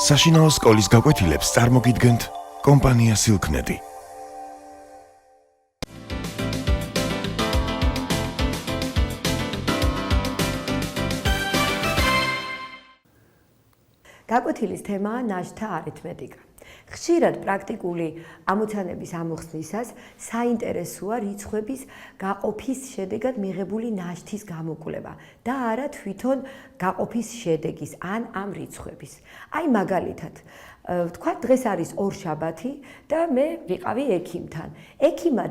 საშინაო სკოლის გაკვეთილებს წარმოგიდგენთ კომპანია Silknet. გაკვეთილის თემაა ნაშთთა არითმეტიკა. ხშირად პრაქტიკული ამოცანების ამოხსნისას საინტერესოა რიცხვების გაყოფის შედეგად მიღებული ნაშთის გამოკვლევა და არა თვითონ გაყოფის შედეგის ან ამ რიცხვების. აი მაგალითად, თქვა დღეს არის ორშაბათი და მე ვიყავი ექიმთან. ექიმმა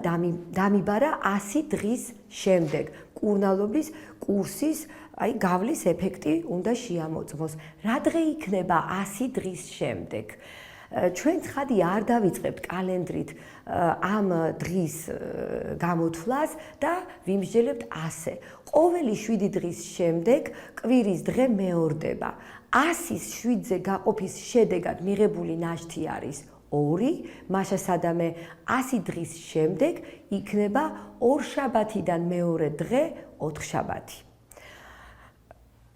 დამიბარა 100 დღის შემდეგ კურნალობის კურსის გავლის ეფექტი უნდა შეამოწმოს. რა დღე იქნება 100 დღის შემდეგ? ჩვენ ცხადი არ დავიწყებთ კალენდრით ამ დღის გამოთვლას და ვიმსჯელებთ ასე. ყოველი 7 დღის შემდეგ კვირის დღე მეორდება. 100-ის 7-ზე გაყოფის შედეგად მიღებული ნაშთი არის 2, მაშა სადამე 100 დღის შემდეგ იქნება ორშაბათიდან მეორე დღე ოთხშაბათი.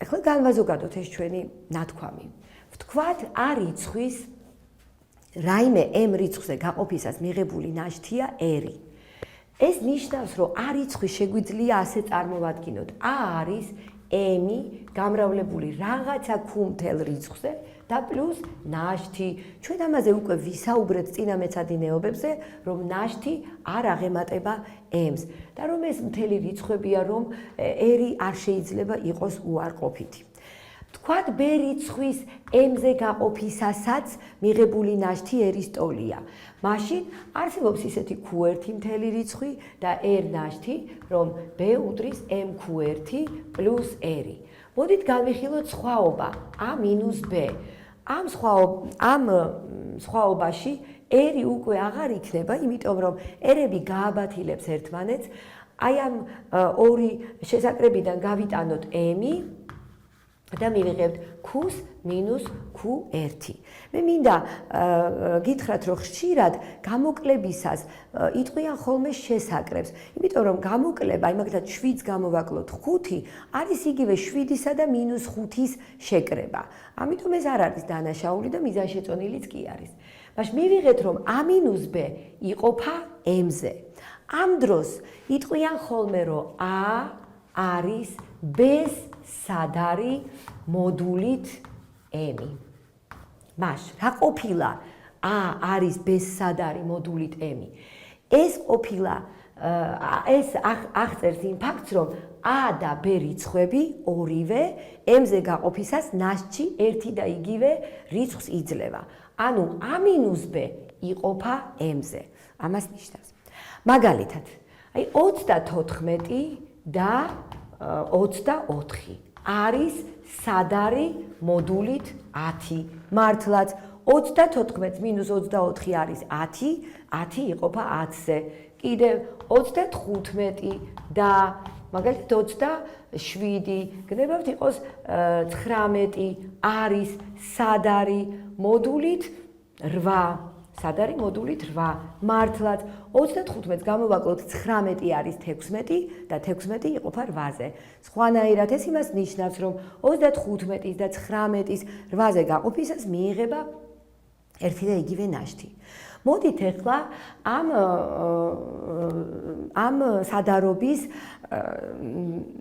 ახლა განვაზოგადოთ ეს ჩვენი ნათქვამი. ვთქვათ A რიცხვის რაიმე M რიცხვზე გაყოფისას მიღებული ნაშთია R. ეს ნიშნავს, რომ A რიცხვი შეგვიძლია ასე წარმოვადგინოთ. A არის M გამრავლებული რაღაცა ქუმთელ რიცხვზე და პლუს ნაშთი. ჩვენ ამაზე უკვე ვისაუბრეთ წინა მეცადინეობებზე, რომ ნაშთი არ აღემატება M-ს და რომ ეს მთელი რიცხვებია, რომ R არ შეიძლება იყოს უარყოფითი. თქვათ B რიცხვის M-ზე გაყოფისასაც მიღებული ნაშთი R-ის ტოლია. მაშინ არსებობს ისეთი Q1 მთელი რიცხვი და R ნაშთი, რომ B უდრის MQ1 პლუს R. მოდით განვიხილოთ სხვაობა A-B. ამ სხვაობაში R უკვე აღარ იქნება, იმიტომ რომ R-ები გააბათილებს ერთმანეთს. აი ამ ორი შესაკრებიდან გავიტანოთ M და მივიღებთ Q-ს მინუს Q1. მე მინდა გითხრათ, რომ ხშირად გამოკლებისას იტყვიან ხოლმე შესაკრებს, იმიტომ რომ გამოკლება, აი მაგალითად 7-ს გამოვაკლოთ 5, არის იგივე 7-ისა და მინუს 5-ის შეკრება. ამიტომ ეს არ არის დანაშაული და მიზანშეწონილიც კი არის. მაშინ მივიღეთ, რომ A-B იყოფა M-ზე. ამ დროს იტყვიან ხოლმე, რომ A არის B-ს სადარი მოდულით M. მაშინ რა ყოფილა A არის B-ს სადარი მოდულით M? ეს ყოფილა ეს აღწერს იმ ფაქტს, რომ A და B რიცხვები ორივე M-ზე გაყოფისას ნაშთში ერთი და იგივე რიცხვს იძლევა. ანუ A-B იყოფა M-ზე. ამას ნიშნავს. მაგალითად, აი 34 და 24 არის სადარი მოდულით 10. მართლაც 34 მინუს 24 არის 10, 10 იყოფა 10-ზე. კიდევ 35 და მაგალითად 27 გნებავთ იყოს 19 არის სადარი მოდულით 8. სადარი მოდულით 8. მართლაც 35-ს გამოვაკლოთ 19 არის 16 და 16 იყოფა 8-ზე. სხვანაირად ეს იმას ნიშნავს, რომ 35-ის და 19-ის 8-ზე გაყოფისას მიიღება ერთი და იგივე ნაშთი. მოდით ახლა ამ სადარობის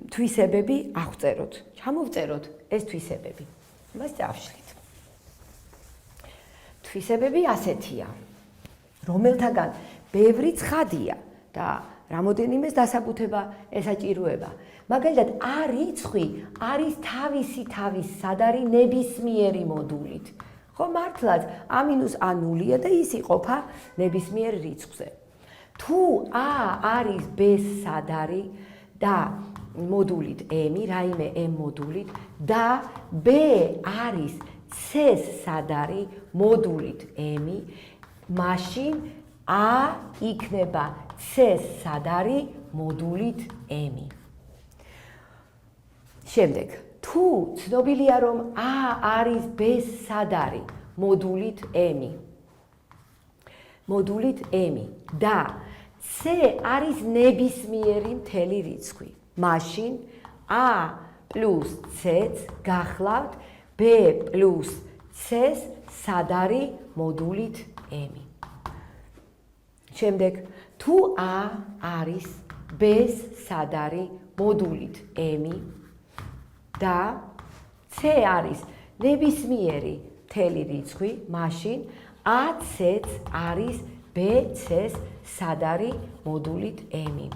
თვისებები აღწეროთ. ჩამოვწეროთ ეს თვისებები. მას წავშლით. თვისებები ასეთია, რომელთაგან ბევრი ცხადია და რამოდენიმეს დასაბუთება ესაჭიროება. მაგალითად, A რიცხვი არის თავის სადარი ნებისმიერი მოდულით. ხო, მართლაც A-A0-ია და ის იყოფა ნებისმიერ რიცხვზე. თუ A არის B-ს სადარი და მოდულით M, რაიმე M მოდულით და B არის C-ს სადარი მოდულით M, მაშინ A იქნება C-ს სადარი მოდულით M. შემდეგ, თუ ცნობილია, რომ A არის B-ს სადარი მოდულით M და C არის ნებისმიერი მთელი რიცხვი, მაშინ A პლუს C-ს გახლავთ B პლუს C-ს სად არის მოდულით M-ი. შემდეგ თუ A არის B-ს სად არის მოდულით M-ი და C არის ნებისმიერი მთელი რიცხვი, მაშინ AC-ც არის BC-ს სად არის მოდულით M-ი.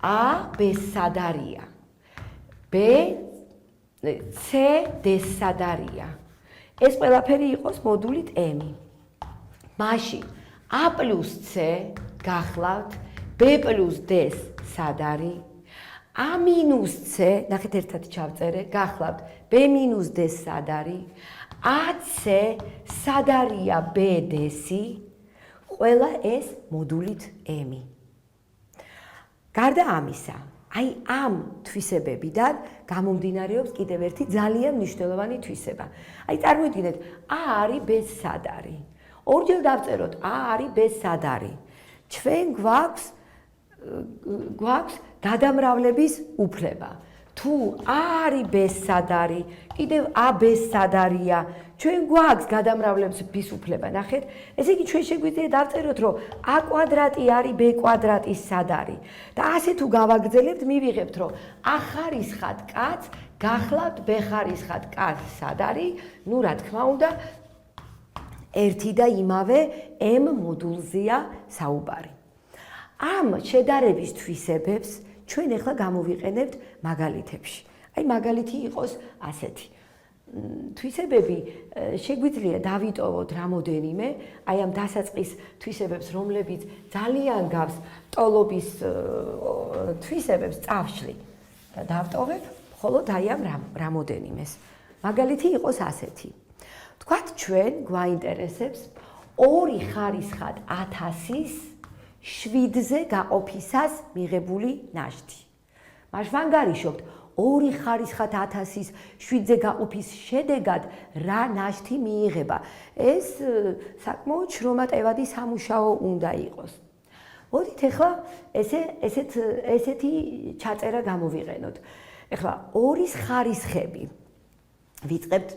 A B-ს სად არია? B C D-ს სად არია? ეს ყველაფერი იყოს მოდულით M-ი. მაშინ A plus C გახლავთ B plus D-ს სად არის? A minus C, ნახეთ ერთად ჩავწერე, გახლავთ B minus D-ს სად არის? AC სად არია B D-სი? ყველა ეს მოდულით M-ი. გარდა ამისა, აი ამ თვისებებიდან გამომდინარეობს კიდევ ერთი ძალიან მნიშვნელოვანი თვისება. აი წარმოიდგინეთ, A არის B-ს სად არის? ორჯერ დავწეროთ A არის B-ს სად არის? ჩვენ გვაქვს გადამრავლების უფლება. თუ A არის B-ს სად არის? კიდევ A B-ს სად არია? ჩვენ გვაქვს გადამრავლების უფლება, ნახეთ. ესე იგი ჩვენ შეგვიძლია დავწეროთ, რომ A კვადრატი არის B კვადრატის სად არის. და ასე თუ გავაგრძელებთ, მივიღებთ, რომ A ხარისხად კაც გახლავთ B ხარისხად კაც სად არის? ნუ რა თქმა უნდა, ერთი და იმავე M მოდულზეა საუბარი. ამ შედარების თვისებებს ჩვენ ახლა გამოვიყენებთ მაგალითებში. აი მაგალითი იყოს ასეთი. თვისებები შეგვიძლია დავიტოვოთ რამოდენიმე, აი ამ დასაწყის თვისებებს, რომლებიც ძალიან გავს ტოლობის თვისებებს წავშლი და დავტოვებ მხოლოდ აი ამ რამოდენიმეს. მაგალითი იყოს ასეთი. თქვათ ჩვენ გვაინტერესებს 2 ხარისხად 1000-ის 7-ზე გაყოფისას მიღებული ნაშთი. მაშინ ვანგარიშობთ 2 ხარისხად 1000-ის 7-ზე გაყოფის შედეგად რა ნაშთი მიიღება. ეს საკმაოდ შრომატევადი სამუშაო უნდა იყოს. მოდით ახლა ესეთი ჩაწერა გამოვიყენოთ. ახლა 2-ის ხარისხები ვიწყებთ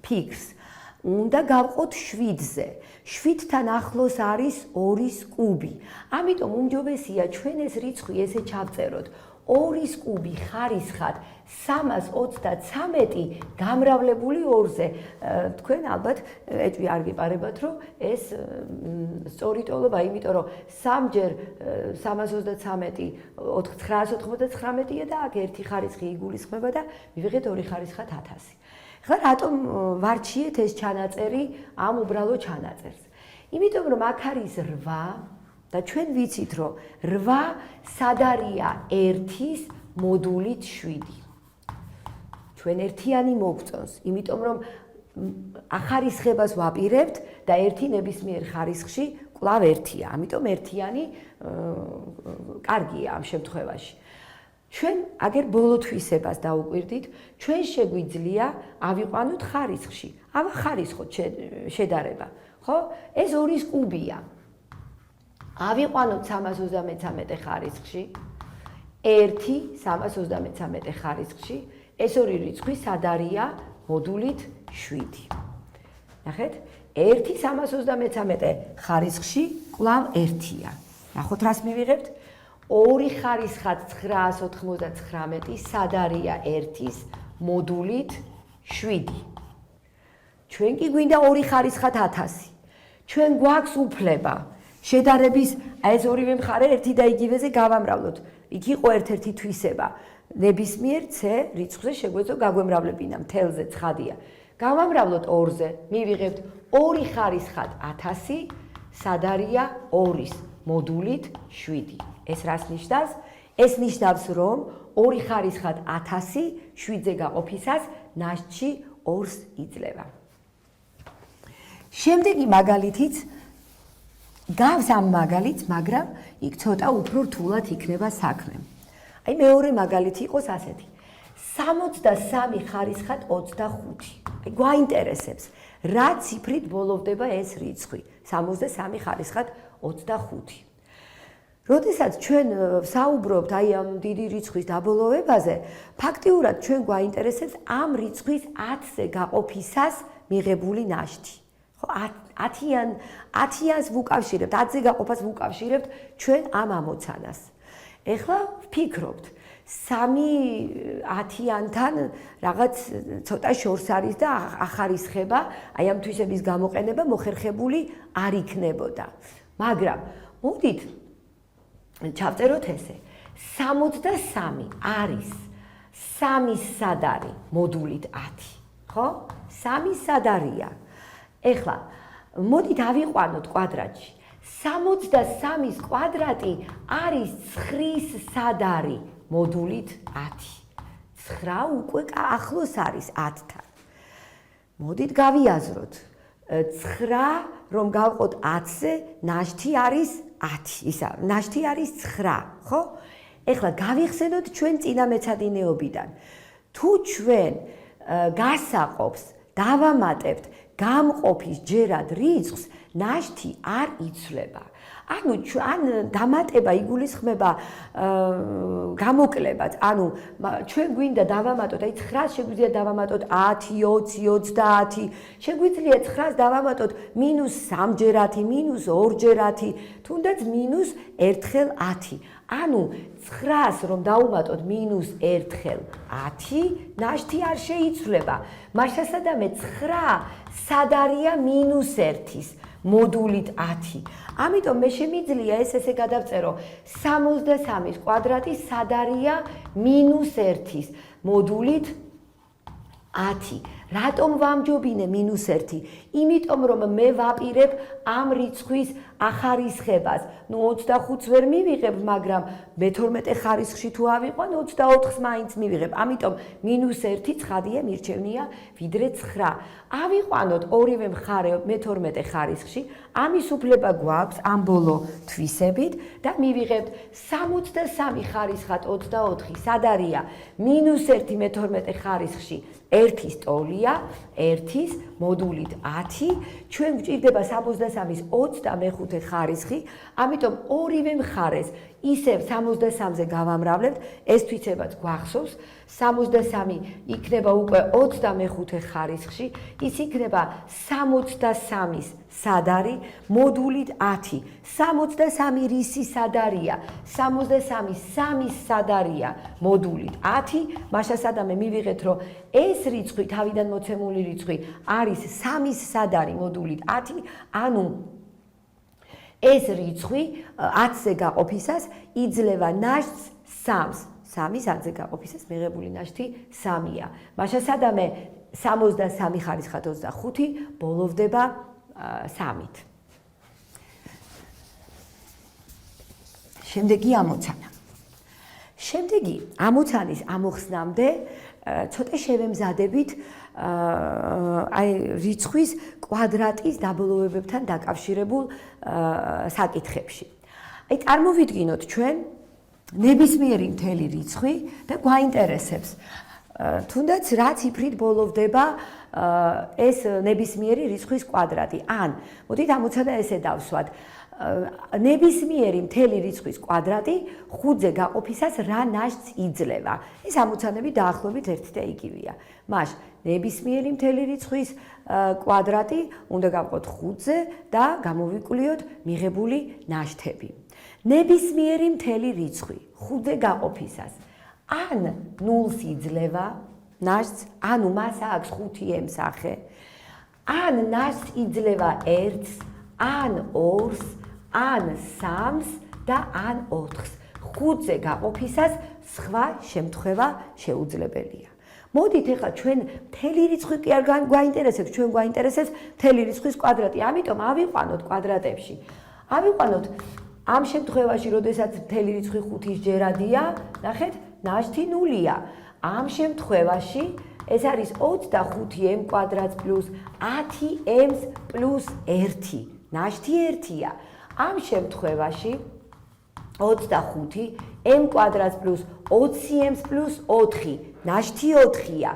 ფიქრს. უნდა გავყოთ 7-ზე. 7-თან ახლოს არის 2-ის კუბი. ამიტომ უმჯობესია ჩვენ ეს რიცხვი ესე ჩავწეროთ. 2-ის კუბი ხარისხად 323 გამრავლებული 2-ზე. თქვენ ალბათ ეჭვი არ გიპარებათ, რომ ეს სწორი ტოლობა, იმიტომ რომ 3-ჯერ 323 999-ია და აქ ერთი ხარისხი იგულისხმება და მივიღეთ 2 ხარისხად 1000. ხა რატომ ვარჩიეთ ეს ჩანაწერი ამ უბრალო ჩანაწერს? იმიტომ რომ აქ არის 8 და ჩვენ ვიცით რომ 8 სად არია 1-ის მოდულით 7. ჩვენ ერთიანი მოგწონს, იმიტომ რომ ახარისხებას ვაპირებთ და ერთი ნებისმიერ ხარისხში კვლავ ერთია. ამიტომ ერთიანი კარგია ამ შემთხვევაში. ჩვენ აგერ ბოლო თვისებას დავუკვირდით, ჩვენ შეგვიძლია ავიყვანოთ ხარისხში. ავა ხარისხოთ შედარება, ხო? ეს 2-ის კუბია. ავიყვანოთ 333 ხარისხში, 1 333 ხარისხში, ეს ორი რიცხვი სად არია მოდულით 7. ნახეთ, 1 333 ხარისხში კვლავ 1-ია. ნახოთ რას მივიღებთ? 2 ხარისხად 999 სად არია 1-ის მოდულით 7. ჩვენ კი გვინდა 2 ხარისხად 1000. ჩვენ გვაქვს უფლება შედარების ეს ორივე მხარე ერთი და იგივეზე გავამრავლოთ. იქ იყო ერთ-ერთი თვისება. ნებისმიერ C რიცხვზე შეგვეძლო გაგვემრავლებინა, მთელზე ცხადია. გავამრავლოთ 2-ზე, მივიღებთ 2 ხარისხად 1000 სად არია 2-ის მოდულით 7. ეს რას ნიშნავს? ეს ნიშნავს, რომ 2 ხარისხად 1000 7-ზე გაყოფისას ნაშთში 2-ს იძლევა. შემდეგი მაგალითიც გავს ამ მაგალითს, მაგრამ იქ ცოტა უფრო რთულად იქნება საქმე. აი მეორე მაგალითი იყოს ასეთი. 63 ხარისხად 25. აი გვაინტერესებს, რა ციფრით ბოლოვდება ეს რიცხვი? 63 ხარისხად 25. როდესაც ჩვენ საუბრობთ აი ამ დიდი რიცხვის დაბოლოებაზე, ფაქტიურად ჩვენ გვაინტერესებს ამ რიცხვის 10-ზე გაყოფისას მიღებული ნაშთი. ხო, 10-იანს ვუკავშირებთ, 10-ზე გაყოფას ვუკავშირებთ ჩვენ ამ ამოცანას. ეხლა ვფიქრობთ, 3-10-იანთან რაღაც ცოტა შორს არის და ახარისხება, აი ამ თვისების გამოყენება მოხერხებული არ იქნებოდა. მაგრამ მოდით ჩავწეროთ ესე. 63 არის 3-ის სადარი მოდულით 10, ხო? 3 სად არია? ეხლა მოდით ავიყვანოთ კვადრატში. 63-ის კვადრატი არის 9-ის სადარი მოდულით 10. 9 უკვე ახლოს არის 10-თან. მოდით გავიაზროთ. 9 რომ გავყოთ 10-ზე, ნაშთი არის 10. ისა, ნაშთი არის 9, ხო? ეხლა გავიხსენოთ ჩვენ წინა მეცადინეობიდან. თუ ჩვენ გასაყოფს დავამატებთ გამყოფის ჯერად რიცხვს, ნაშთი არ იცვლება. ანუ ან დამატება იგულისხმება გამოკლებაც, ანუ ჩვენ გვინდა დავამატოთ, აი 9-ს შეგვიძლია დავამატოთ 10, 20, 30, შეგვიძლია 9-ს დავამატოთ -3 ჯერ 10, -2 ჯერ 10, თუნდაც -1 10. ანუ 9-ს რომ დავუმატოთ -1 10, ნაშთი არ შეიცვლება. მაშასადამე 9 სად არია -1-ის მოდულით 10. ამიტომ მე შემიძლია ესე გადავწერო 63-ის კვადრატი სად არია -1-ის მოდულით 10. რატომ ვამჯობინე -1? იმიტომ რომ მე ვაპირებ ამ რიცხვის ახარისხებას. ნუ 25-ს ვერ მივიღებ, მაგრამ მე-12 ხარისხში თუ ავიყვან 24-ს მაინც მივიღებ. ამიტომ -1 ცხადია მირჩევნია ვიდრე 9. ავიყვანოთ ორივე მხარე მე-12 ხარისხში, ამის უფლება გვაქვს ამ ბოლო თვისებით და მივიღებთ 63 ხარისხად 24 სად არია -1 მე-12 ხარისხში 1-ის ტოლია, 1-ის მოდულით 10, ჩვენ გვჭირდება 63-ის 25 ხარისხი, ამიტომ ორივე მხარეს ისევ 63-ზე გავამრავლებთ, ეს თვისებაც გვახსოვს, 63 იქნება უკვე 25 ხარისხში, ის იქნება 63-ის სადარი მოდულით 10. 63 რისი სადარია? 63 3-ის სადარია მოდულით 10. მაშასადამე მივიღეთ, რომ ეს რიცხვი, თავიდან მოცემული რიცხვი არის 3-ის სადარი მოდულით 10, ანუ ეს რიცხვი 10-ზე გაყოფისას იძლევა ნაშთს 3-ს. 3-ის 10-ზე გაყოფისას მიღებული ნაშთი 3-ია. მაშასადამე 63 ხარისხად 25 ბოლოვდება 3-ით. შემდეგი ამოცანა. შემდეგი ამოცანის ამოხსნამდე ცოტა შევემზადებით აი რიცხვის კვადრატის დაბოლოებებთან დაკავშირებულ საკითხებში. აი წარმოვიდგინოთ ჩვენ ნებისმიერი მთელი რიცხვი და გვაინტერესებს თუნდაც რა ციფრით ბოლოვდება ეს ნებისმიერი რიცხვის კვადრატი. ან მოდით ამოცანა ესე დავსვათ. ნებისმიერი მთელი რიცხვის კვადრატი 5-ზე გაყოფისას რა ნაშთს იძლევა. ეს ამოცანები დაახლოებით ერთი და იგივეა. მაშ ნებისმიერი მთელი რიცხვის კვადრატი უნდა გავყოთ 5-ზე და გამოვიკვლიოთ მიღებული ნაშთები. ნებისმიერი მთელი რიცხვი 5-ზე გაყოფისას ან 0-ს იძლევა ნაშთს, ანუ მას აქვს 5 ემსახე, ან ნაშთს იძლევა 1-ს, ან 2-ს, ან 3-ს და ან 4-ს. 5-ზე გაყოფისას სხვა შემთხვევა შეუძლებელია. მოდით ეხლა ჩვენ მთელი რიცხვი კი არ გვაინტერესებს, ჩვენ გვაინტერესებს მთელი რიცხვის კვადრატი. ამიტომ ავიყვანოთ კვადრატებში. ავიყვანოთ ამ შემთხვევაში, როდესაც მთელი რიცხვი 5-ის ჯერადია, ნახეთ, ნაშთი 0-ია. ამ შემთხვევაში ეს არის 25m კვადრატს პლუს 10m პლუს 1. ნაშთი 1-ია. ამ შემთხვევაში 25m კვადრატს პლუს 20m პლუს 4. ნაშთი 4-ია.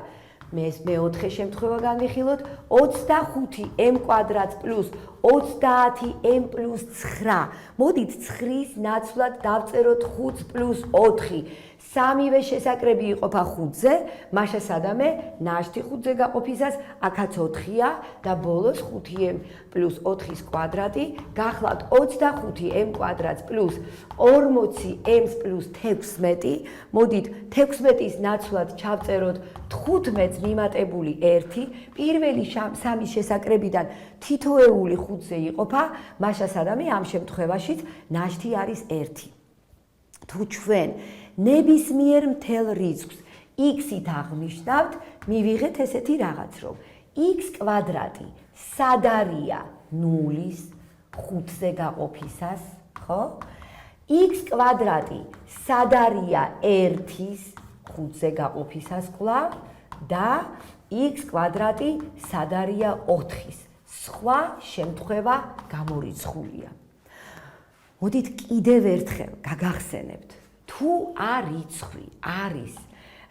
მეოთხე შემთხვევა განვიხილოთ 25m² პლუს 30m პლუს 9. მოდით 9-ის ნაცვლად დავწეროთ 5 პლუს 4. სამივე შესაკრები იყოფა 5-ზე, მაშა სადამე ნაშთი 5-ზე გაყოფისას აქაც 4-ია და ბოლოს 5m პლუს 4-ის კვადრატი გახლავთ 25m² პლუს 40m პლუს 16. მოდით 16-ის ნაცვლად ჩავწეროთ 15-ს მიმატებული 1. პირველი სამი შესაკრებიდან თითოეული 5-ზე იყოფა, მაშა სადამე ამ შემთხვევაშიც ნაშთი არის 1. თუ ჩვენ ნებისმიერ მთელ რიცხვს x-ით აღნიშნავთ, მივიღეთ ესეთი რაღაც, რომ x² სად არია 0-ის 5-ზე გაყოფისას, ხო? x² სად არია 1-ის 5-ზე გაყოფისას კვლავ და x² სად არია 4-ის. სხვა შემთხვევა გამორიცხულია. მოდით კიდევ ერთხელ გაგახსენებთ. თუ რიცხვი არის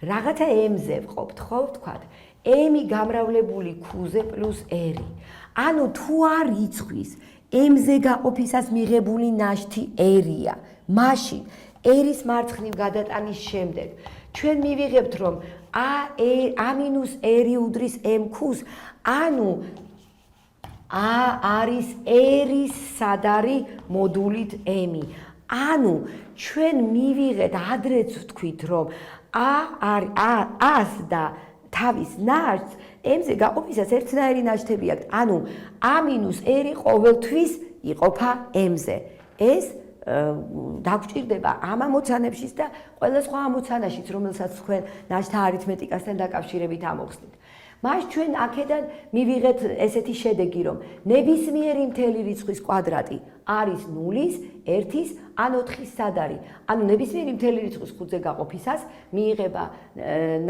რაღაცა m-ზე ვყოფთ, ხო ვთქვათ, m-ი გამრავლებული q-ზე პლუს r. ანუ თუ რიცხვის m-ზე გაყოფისას მიღებული ნაშთი r-ია, მაშინ r-ის მარცხნივ გადატანის შემდეგ ჩვენ მივიღებთ, რომ a-r უდრის m-q-ს, ანუ არის r-ის სადარი მოდულით m-ი. ანუ ჩვენ მივიღეთ, ადრეც ვთქვით, რომ a-ს და თავის ნაშთს m-ზე გაყოფისას ერთნაირი ნაშთები აქვს. ანუ a-r ყოველთვის იყოფა m-ზე. ეს დაგჭირდება ამ ამოცანებშიც და ყველა სხვა ამოცანაშიც, რომელსაც თქვენ ნაშთა არითმეტიკასთან დაკავშირებით ამოხსნით. მას ჩვენ აქედან მივიღეთ ესეთი შედეგი, რომ ნებისმიერი მთელი რიცხვის კვადრატი არის 0-ის, 1-ის ან 4-ის სადარი. ანუ ნებისმიერი მთელი რიცხვის 5-ზე გაყოფისას მიიღება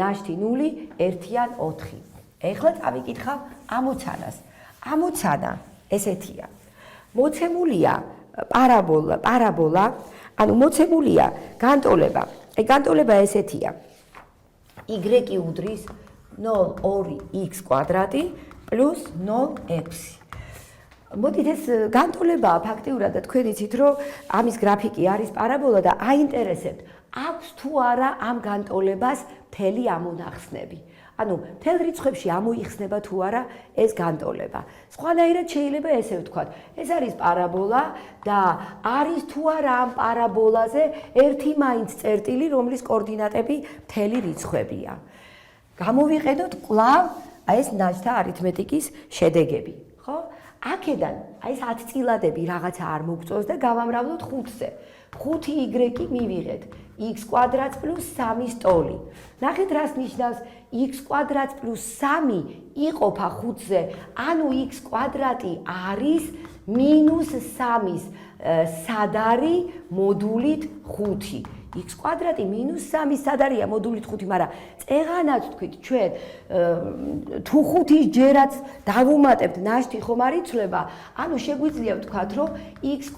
ნაშთი 0, 1 ან 4. ეხლა წავიკითხავ ამოცანას. ამოცანა ესეთია. მოცემულია პარაბოლა, ანუ მოცემულია განტოლება. განტოლება ესეთია. y უდრის 0,2x² პლუს 0,6. მოდით ეს განტოლებაა ფაქტიურად და თქვენ იცით, რომ ამის გრაფიკი არის პარაბოლა და აინტერესებთ, აქვს თუ არა ამ განტოლებას მთელი ამონახსნები. ანუ მთელ რიცხვებში ამოიხსნება თუ არა ეს განტოლება. სხვანაირად შეიძლება ესე ვთქვათ, ეს არის პარაბოლა და არის თუ არა ამ პარაბოლაზე ერთი მაინც წერტილი, რომლის კოორდინატები მთელი რიცხვებია. გამოვიყენოთ კვლავ ეს ნაშთა არითმეტიკის შედეგები, ხო? აქედან ეს 10 წილადები რაღაცა არ მოგწონს და გავამრავლოთ 5-ზე. 5y მივიღეთ x² პლუს 3-ის ტოლი. ნახეთ რას ნიშნავს x² პლუს 3 იყოფა 5-ზე, ანუ x² არის მინუს 3-ის სადარი მოდულით 5. x² მინუს 3 სადარია მოდულით 5, მაგრამ წეღანაც თქვით ჩვენ თუ 5-ის ჯერაც დავუმატებთ ნაშთი ხომ არ იცვლება, ანუ შეგვიძლია ვთქვათ, რომ x²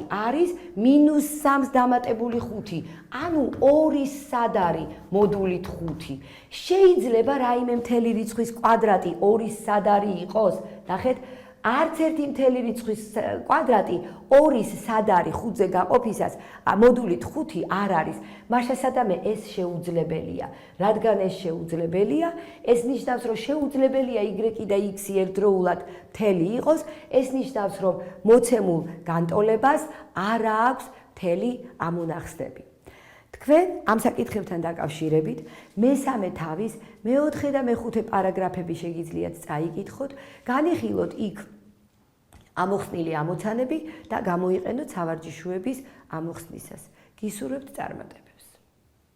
არის მინუს 3-ს დამატებული 5, ანუ 2-ის სადარი მოდულით 5. შეიძლება რაიმე მთელი რიცხვის კვადრატი 2-ის სადარი იყოს, ნახეთ, არც ერთი მთელი რიცხვის კვადრატი 2-ის სადარი 5-ზე გაყოფისას მოდულით 5 არ არის. მაშა სადამე ეს შეუძლებელია. რადგან ეს შეუძლებელია, ეს ნიშნავს, რომ შეუძლებელია y და x ერთდროულად მთელი იყოს, ეს ნიშნავს, რომ მოცემულ განტოლებას არ აქვს მთელი ამონახსნები. თქვენ ამ საკითხებთან დაკავშირებით მესამე თავის, მეოთხე და მეხუთე პარაგრაფები შეგიძლიათ წაიკითხოთ, განიხილოთ იქ ამოხსნილი ამოცანები და გამოიყენოთ სავარჯიშოების ამოხსნისას. გისურვებთ წარმატება.